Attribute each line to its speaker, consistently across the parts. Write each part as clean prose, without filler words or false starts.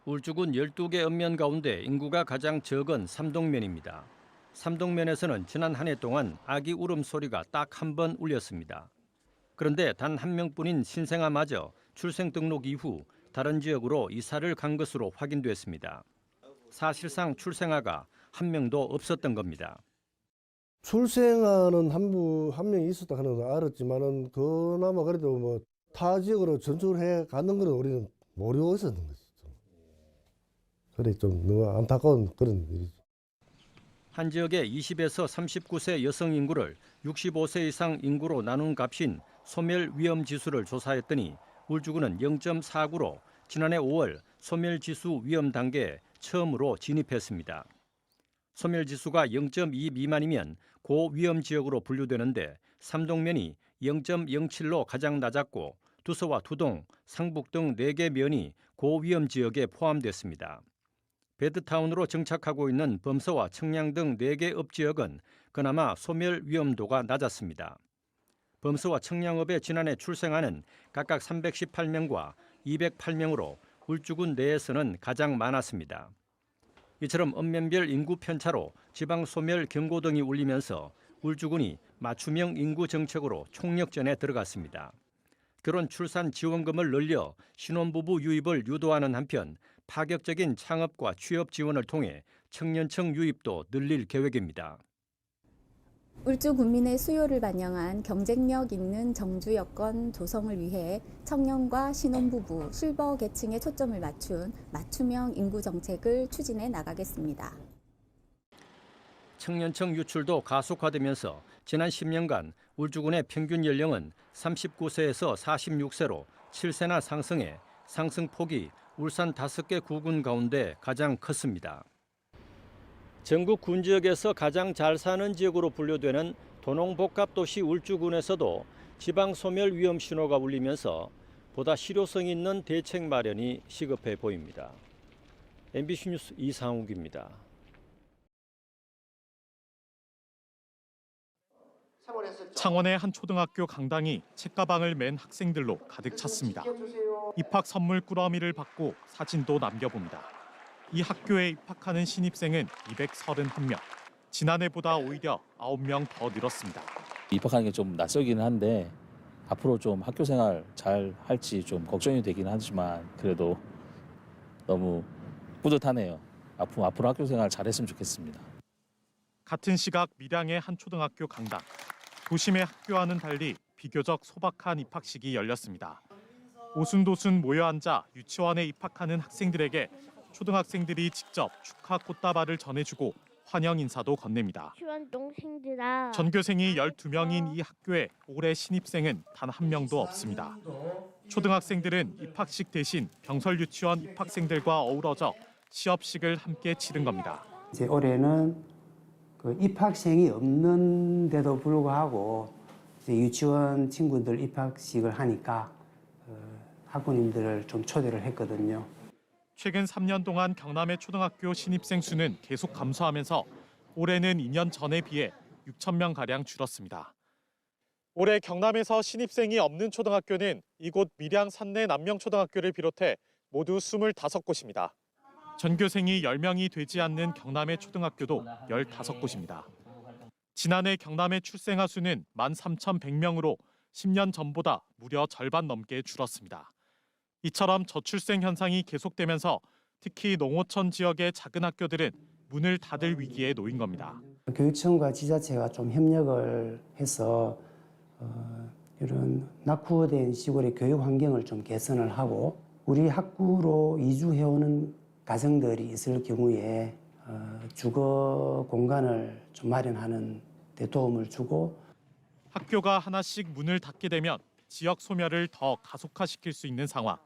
Speaker 1: 울주군 12개 읍면 가운데 인구가 가장 적은 삼동면입니다. 삼동면에서는 지난 한 해 동안 아기 울음소리가 딱 한 번 울렸습니다. 그런데 단 한 명뿐인 신생아마저 출생 등록 이후 다른 지역으로 이사를 간 것으로 확인됐습니다. 사실상 출생아가 한 명도 없었던 겁니다.
Speaker 2: 출생아는 한 명이 있었다 하는 걸 알았지만은 그나마 그래도 뭐 타 지역으로 전출해 가는 건 우리는 모르고 있었는 거죠. 그래 좀 너무 안타까운 그런 일이죠.
Speaker 1: 한 지역의 20에서 39세 여성 인구를 65세 이상 인구로 나눈 값인 소멸 위험 지수를 조사했더니 울주군은 0.49로 지난해 5월 소멸 지수 위험 단계에 처음으로 진입했습니다. 소멸 지수가 0.2 미만이면 고위험 지역으로 분류되는데 삼동면이 0.07로 가장 낮았고 두서와 두동, 상북 등 4개 면이 고위험 지역에 포함됐습니다. 베드타운으로 정착하고 있는 범서와 청량 등 4개 읍 지역은 그나마 소멸 위험도가 낮았습니다. 범서와 청량읍의 지난해 출생아는 각각 318명과 208명으로 울주군 내에서는 가장 많았습니다. 이처럼 읍면별 인구 편차로 지방 소멸 경고등이 울리면서 울주군이 맞춤형 인구 정책으로 총력전에 들어갔습니다. 결혼 출산 지원금을 늘려 신혼부부 유입을 유도하는 한편 파격적인 창업과 취업 지원을 통해 청년층 유입도 늘릴 계획입니다.
Speaker 3: 울주 군민의 수요를 반영한 경쟁력 있는 정주 여건 조성을 위해 청년과 신혼부부, 실버 계층에 초점을 맞춘 맞춤형 인구 정책을 추진해 나가겠습니다.
Speaker 1: 청년층 유출도 가속화되면서 지난 10년간 울주군의 평균 연령은 39세에서 46세로 7세나 상승해 상승폭이 울산 5개 구군 가운데 가장 컸습니다. 전국 군 지역에서 가장 잘 사는 지역으로 분류되는 도농복합도시 울주군에서도 지방 소멸 위험 신호가 울리면서 보다 실효성 있는 대책 마련이 시급해 보입니다. MBC 뉴스 이상욱입니다.
Speaker 4: 창원의 한 초등학교 강당이 책가방을 맨 학생들로 가득 찼습니다. 입학 선물 꾸러미를 받고 사진도 남겨봅니다. 이 학교에 입학하는 신입생은 231명. 지난해보다 오히려 9명 더 늘었습니다.
Speaker 5: 입학하는 게 좀 낯설기는 한데 앞으로 좀 학교 생활 잘 할지 좀 걱정이 되긴 하지만 그래도 너무 뿌듯하네요. 앞으로 학교 생활 잘했으면 좋겠습니다.
Speaker 4: 같은 시각 밀양의 한 초등학교 강당. 도심의 학교와는 달리 비교적 소박한 입학식이 열렸습니다. 오순도순 모여 앉아 유치원에 입학하는 학생들에게 초등학생들이 직접 축하 꽃다발을 전해주고 환영 인사도 건넵니다.
Speaker 6: 유치원 동생들아.
Speaker 4: 전교생이 12명인 이 학교에 올해 신입생은 단 한 명도 없습니다. 초등학생들은 입학식 대신 병설 유치원 입학생들과 어우러져 시업식을 함께 치른 겁니다.
Speaker 7: 이제 올해는 그 입학생이 없는데도 불구하고 이제 유치원 친구들 입학식을 하니까 학부모님들을 좀 초대를 했거든요.
Speaker 4: 최근 3년 동안 경남의 초등학교 신입생 수는 계속 감소하면서 올해는 2년 전에 비해 6천 명가량 줄었습니다. 올해 경남에서 신입생이 없는 초등학교는 이곳 밀양 산내 남명초등학교를 비롯해 모두 25곳입니다. 전교생이 10명이 되지 않는 경남의 초등학교도 15곳입니다. 지난해 경남의 출생아 수는 13,100명으로 10년 전보다 무려 절반 넘게 줄었습니다. 이처럼 저출생 현상이 계속되면서 특히 농어촌 지역의 작은 학교들은 문을 닫을 위기에 놓인 겁니다.
Speaker 7: 교육청과 지자체가 좀 협력을 해서 이런 낙후된 시골의 교육 환경을 좀 개선을 하고 우리 학구로 이주해오는 가정들이 있을 경우에 주거 공간을 좀 마련하는 데 도움을 주고
Speaker 4: 학교가 하나씩 문을 닫게 되면 지역 소멸을 더 가속화시킬 수 있는 상황.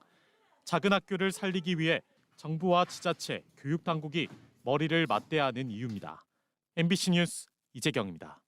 Speaker 4: 작은 학교를 살리기 위해 정부와 지자체, 교육당국이 머리를 맞대야 하는 이유입니다. MBC 뉴스 이재경입니다.